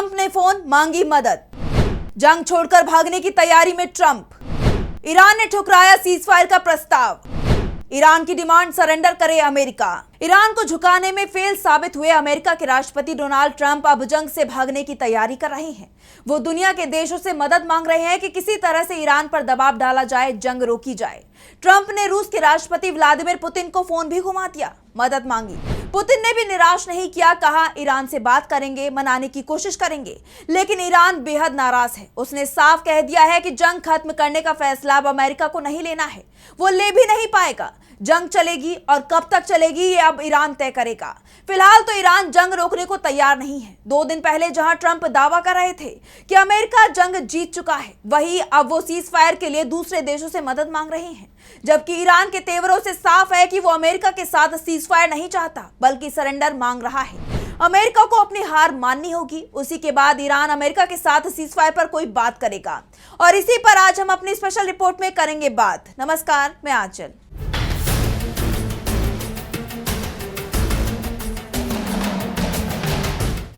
Trump ने phone, मांगी मदद। जंग छोड़कर भागने की तैयारी में ट्रंप। ईरान ने ठुकराया सीजफायर का प्रस्ताव। ईरान की डिमांड, सरेंडर करे अमेरिका। ईरान को झुकाने में फेल साबित हुए अमेरिका के राष्ट्रपति डोनाल्ड ट्रंप अब जंग से भागने की तैयारी कर रहे हैं। वो दुनिया के देशों से मदद मांग रहे हैं कि किसी तरह से ईरान पर दबाव डाला जाए, जंग रोकी जाए। ट्रंप ने रूस के राष्ट्रपति व्लादिमीर पुतिन को फोन भी घुमा दिया, मदद मांगी। पुतिन ने भी निराश नहीं किया, कहा ईरान से बात करेंगे, मनाने की कोशिश करेंगे। लेकिन ईरान बेहद नाराज है। उसने साफ कह दिया है कि जंग खत्म करने का फैसला अब अमेरिका को नहीं लेना है, वो ले भी नहीं पाएगा। जंग चलेगी और कब तक चलेगी ये अब ईरान तय करेगा। फिलहाल तो ईरान जंग रोकने को तैयार नहीं है। 2 दिन पहले जहां ट्रंप दावा कर रहे थे कि अमेरिका जंग जीत चुका है, वहीं अब वो सीज फायर के लिए दूसरे देशों से मदद मांग रहे हैं। जबकि ईरान के तेवरों से साफ है कि वो अमेरिका के साथ सीज फायर नहीं चाहता, बल्कि सरेंडर मांग रहा है। अमेरिका को अपनी हार माननी होगी, उसी के बाद ईरान अमेरिका के साथ सीज फायर पर कोई बात करेगा। और इसी पर आज हम अपनी स्पेशल रिपोर्ट में करेंगे बात। नमस्कार, मैं आंचल।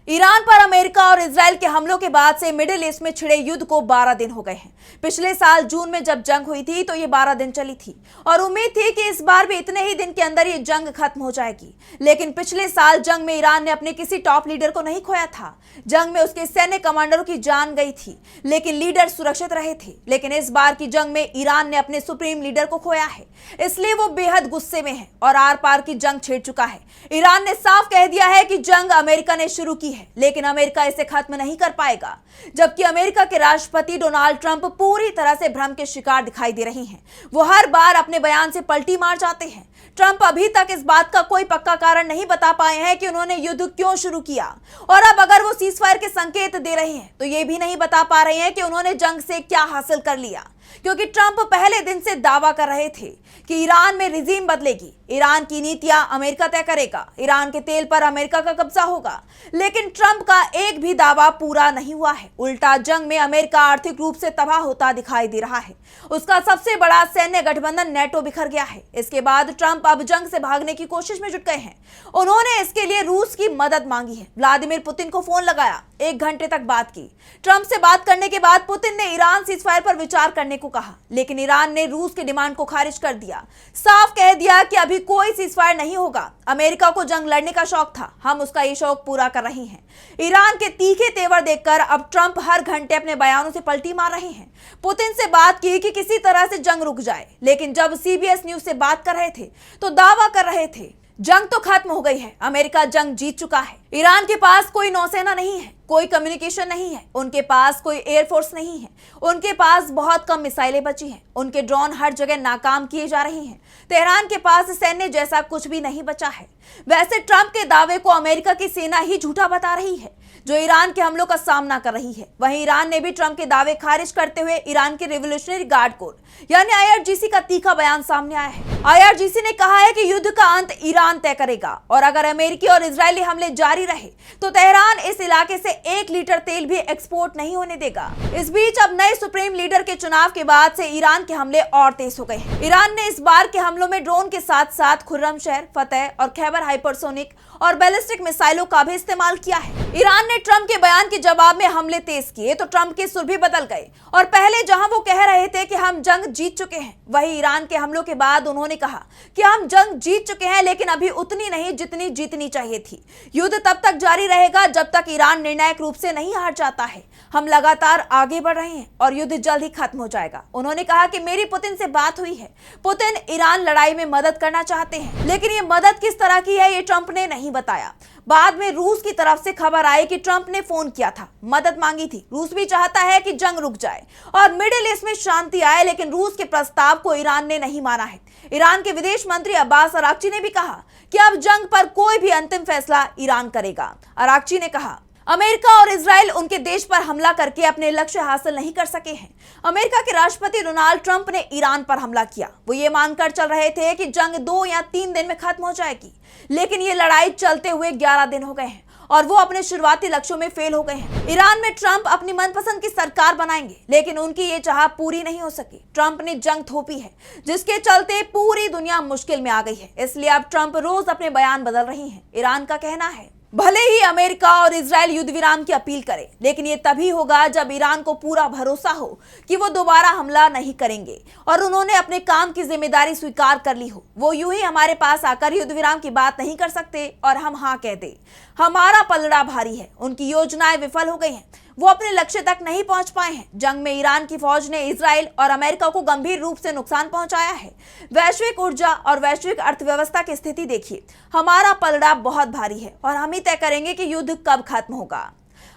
ईरान पर अमेरिका और इजराइल के हमलों के बाद से मिडिल ईस्ट में छिड़े युद्ध को 12 दिन हो गए हैं। पिछले साल जून में जब जंग हुई थी तो ये 12 दिन चली थी और उम्मीद थी कि इस बार भी इतने ही दिन के अंदर ये जंग खत्म हो जाएगी। लेकिन पिछले साल जंग में ईरान ने अपने किसी टॉप लीडर को नहीं खोया था। जंग में उसके सैन्य कमांडरों की जान गई थी, लेकिन लीडर सुरक्षित रहे थे। लेकिन इस बार की जंग में ईरान ने अपने सुप्रीम लीडर को खोया है, इसलिए वो बेहद गुस्से में है और आर पार की जंग छिड़ चुका है। ईरान ने साफ कह दिया है कि जंग अमेरिका ने शुरू की है, लेकिन अमेरिका इसे खत्म नहीं कर पाएगा। जबकि अमेरिका के राष्ट्रपति डोनाल्ड ट्रंप पूरी तरह से भ्रम के शिकार दिखाई दे रहे हैं। वो हर बार अपने बयान से पलटी मार जाते हैं। ट्रंप अभी तक इस बात का कोई पक्का कारण नहीं बता पाए हैं कि उन्होंने युद्ध क्यों शुरू किया, और अब अगर वो सीजफायर के संकेत दे रहे हैं तो ये भी नहीं बता पा रहे हैं कि उन्होंने जंग से क्या हासिल कर लिया। क्योंकि ट्रंप पहले दिन से दावा कर रहे थे कि ईरान में रिजीम बदलेगी, ईरान की नीतियां अमेरिका तय करेगा, ईरान के तेल पर अमेरिका का कब्जा होगा। लेकिन ट्रंप का एक भी दावा पूरा नहीं हुआ है। उल्टा जंग में अमेरिका आर्थिक रूप से तबाह होता दिखाई दे रहा है। उसका सबसे बड़ा सैन्य गठबंधन नेटो बिखर गया है। इसके बाद ट्रंप अब जंग से भागने की कोशिश में जुट गए हैं। उन्होंने इसके लिए रूस की मदद मांगी है। व्लादिमीर पुतिन को फोन लगाया, 1 घंटे तक बात की। ट्रंप से बात करने के बाद पुतिन ने ईरान सीजफायर पर विचार करने को कहा, लेकिन ईरान ने रूस की डिमांड को खारिज कर दिया। साफ कह दिया कि अभी कोई सीजफायर नहीं होगा। अमेरिका को जंग लड़ने का शौक था, हम उसका ये शौक पूरा कर रहे हैं। ईरान के तीखे तेवर देखकर अब ट्रंप हर घंटे अपने बयानों से पलटी मार रहे हैं। पुतिन से बात की कि किसी तरह से जंग रुक जाए, लेकिन जब सीबीएस न्यूज से बात कर रहे थे तो दावा कर रहे थे जंग तो खत्म हो गई है, अमेरिका जंग जीत चुका है। ईरान के पास कोई नौसेना नहीं है, कोई कम्युनिकेशन नहीं है, उनके पास कोई एयरफोर्स नहीं है, उनके पास बहुत कम मिसाइलें बची हैं, उनके ड्रोन हर जगह नाकाम किए जा रहे हैं। तेहरान के पास सैन्य जैसा कुछ भी नहीं बचा है। वैसे ट्रंप के दावे को अमेरिका की सेना ही झूठा बता रही है, जो ईरान के हमलों का सामना कर रही है। वहीं ईरान ने भी ट्रंप के दावे खारिज करते हुए ईरान के रिवोल्यूशनरी गार्ड कोर यानी आईआरजीसी का तीखा बयान सामने आया है। आईआरजीसी ने कहा है कि युद्ध का अंत ईरान तय करेगा और अगर अमेरिकी और इजरायली हमले जारी रहे तो तेहरान इस इलाके से 1 लीटर तेल भी एक्सपोर्ट नहीं होने देगा। इस बीच अब नए सुप्रीम लीडर के चुनाव के बाद से ईरान के हमले और तेज हो गए हैं। ईरान ने इस बार के हमलों में ड्रोन के साथ साथ खुर्रमशहर, फतेह और खैबर हाइपरसोनिक और बैलिस्टिक मिसाइलों का भी इस्तेमाल किया है। ईरान ने ट्रंप के बयान के जवाब में हमले तेज किए तो ट्रंप के सुर भी बदल गए और पहले जहां वो कह रहे थे कि हम जंग जीत चुके हैं, वहीं ईरान के हमलों के बाद उन्होंने कहा कि हम जंग जीत चुके हैं, लेकिन अभी उतनी नहीं जितनी जीतनी चाहिए थी। युद्ध तब तक जारी रहेगा जब तक ईरान निर्णायक रूप से नहीं हार जाता है। हम लगातार आगे बढ़ रहे हैं और युद्ध जल्द ही खत्म हो जाएगा। उन्होंने कहा कि मेरी पुतिन से बात हुई है, पुतिन ईरान लड़ाई में मदद करना चाहते हैं, लेकिन ये मदद किस तरह की है ये ट्रंप ने नहीं बताया। बाद में रूस की तरफ से खबर आई कि ट्रंप ने फोन किया था, मदद मांगी थी। रूस भी चाहता है कि जंग रुक जाए और मिडिल ईस्ट में शांति आए, लेकिन रूस के प्रस्ताव को ईरान ने नहीं माना है। ईरान के विदेश मंत्री अब्बास अराक्ची ने भी कहा कि अब जंग पर कोई भी अंतिम फैसला ईरान करेगा। अराक्ची ने कहा, अमेरिका और इजराइल उनके देश पर हमला करके अपने लक्ष्य हासिल नहीं कर सके हैं। अमेरिका के राष्ट्रपति डोनाल्ड ट्रंप ने ईरान पर हमला किया। वो ये मानकर चल रहे थे कि जंग 2 या 3 दिन में खत्म हो जाएगी, लेकिन ये लड़ाई चलते हुए 11 दिन हो गए हैं और वो अपने शुरुआती लक्ष्यों में फेल हो गए हैं। ईरान में ट्रंप अपनी मनपसंद की सरकार बनाएंगे, लेकिन उनकी ये चाह पूरी नहीं हो सकी। ट्रंप ने जंग थोपी है, जिसके चलते पूरी दुनिया मुश्किल में आ गई है। इसलिए अब ट्रंप रोज अपने बयान बदल रही हैं। ईरान का कहना है भले ही अमेरिका और इजराइल युद्ध विराम की अपील करे, लेकिन ये तभी होगा जब ईरान को पूरा भरोसा हो कि वो दोबारा हमला नहीं करेंगे और उन्होंने अपने काम की जिम्मेदारी स्वीकार कर ली हो। वो यूं ही हमारे पास आकर युद्ध विराम की बात नहीं कर सकते और हम हाँ कह दें। हमारा पलड़ा भारी है, उनकी योजनाएं विफल हो गई हैं, वो अपने लक्ष्य तक नहीं पहुंच पाए हैं। जंग में ईरान की फौज ने इजराइल और अमेरिका को गंभीर रूप से नुकसान पहुंचाया है। वैश्विक ऊर्जा और वैश्विक अर्थव्यवस्था की स्थिति देखिए। हमारा पलड़ा बहुत भारी है और हम ही तय करेंगे कि युद्ध कब खत्म होगा।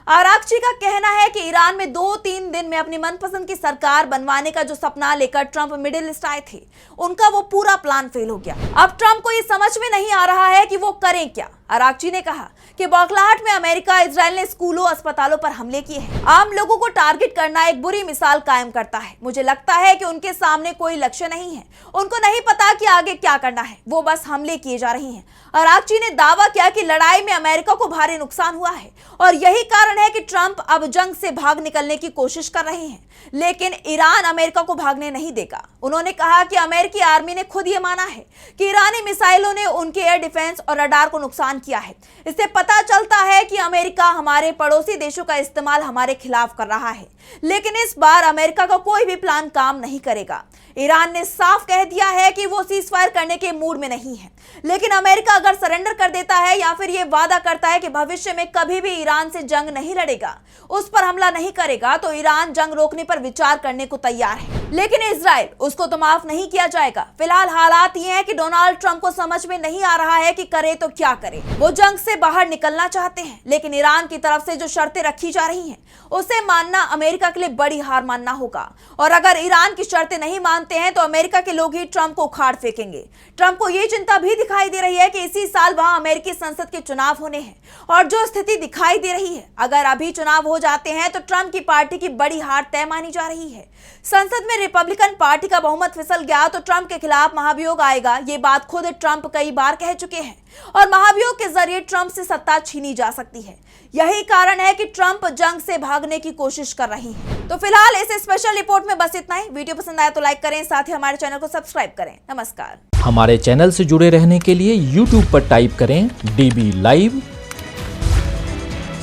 आरागची का कहना है कि ईरान में 2-3 दिन में अपनी मनपसंद की सरकार बनवाने का जो सपना लेकर ट्रंप मिडिल ईस्ट आए थे, उनका वो पूरा प्लान फेल हो गया। अब ट्रंप को ये समझ में नहीं आ रहा है कि वो करें क्या। आरागची ने कहा कि बौखलाहट में अमेरिका इजराइल ने स्कूलों अस्पतालों पर हमले किए हैं। आम लोगों को टारगेट करना एक बुरी मिसाल कायम करता है। मुझे लगता है कि उनके सामने कोई लक्ष्य नहीं है, उनको नहीं पता कि आगे क्या करना है, वो बस हमले किए जा रही हैं। आरागची ने दावा किया कि लड़ाई में अमेरिका को भारी नुकसान हुआ है और यही कारण है कि ट्रंप अब जंग से भाग निकलने की कोशिश कर रहे हैं, लेकिन ईरान अमेरिका को भागने नहीं देगा। उन्होंने कहा कि अमेरिकी आर्मी ने खुद ये माना है कि ईरानी मिसाइलों ने उनके एयर डिफेंस और रडार को नुकसान किया है। इससे पता चलता है कि अमेरिका हमारे पड़ोसी देशों का इस्तेमाल हमारे खिलाफ कर रहा है, लेकिन इस बार अमेरिका का कोई भी प्लान काम नहीं करेगा। ईरान ने साफ कह दिया है कि वो सीज फायर करने के मूड में नहीं है, लेकिन अमेरिका अगर सरेंडर कर देता है या फिर ये वादा करता है कि भविष्य में कभी भी ईरान से जंग नहीं लड़ेगा, उस पर हमला नहीं करेगा, तो ईरान जंग रोकने पर विचार करने को तैयार है। लेकिन इजराइल, उसको तो माफ नहीं किया जाएगा। फिलहाल हालात ये हैं कि डोनाल्ड ट्रंप को समझ में नहीं आ रहा है कि करे तो क्या करे। वो जंग से बाहर निकलना चाहते हैं, लेकिन ईरान की तरफ से जो शर्तें रखी जा रही हैं, उसे मानना अमेरिका के लिए बड़ी हार मानना होगा। और अगर ईरान की शर्तें नहीं मानते हैं तो अमेरिका के लोग ही ट्रंप को उखाड़ फेंकेंगे। ट्रंप को ये चिंता भी दिखाई दे रही है कि इसी साल वहां अमेरिकी संसद के चुनाव होने हैं और जो स्थिति दिखाई दे रही है, अगर अभी चुनाव हो जाते हैं तो ट्रंप की पार्टी की बड़ी हार तय मानी जा रही है। संसद में रिपब्लिकन पार्टी का बहुमत फिसल गया तो ट्रंप के खिलाफ महाभियोग आएगा। ये बात खुद ट्रंप कई बार कह चुके हैं और महाभियोग के जरिए ट्रंप से सत्ता छीनी जा सकती है। यही कारण है कि ट्रंप जंग से भागने की कोशिश कर रही है। तो फिलहाल इस स्पेशल रिपोर्ट में बस इतना ही। वीडियो पसंद आया तो लाइक करें, साथ ही हमारे चैनल को सब्सक्राइब करें। नमस्कार। हमारे चैनल से जुड़े रहने के लिए YouTube पर टाइप करें DB लाइव,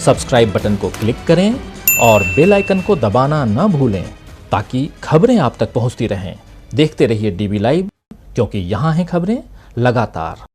सब्सक्राइब बटन को क्लिक करें और बेल आइकन को दबाना न भूलें ताकि खबरें आप तक पहुंचती रहें। देखते रहिए DB लाइव, क्योंकि यहाँ हैं खबरें लगातार।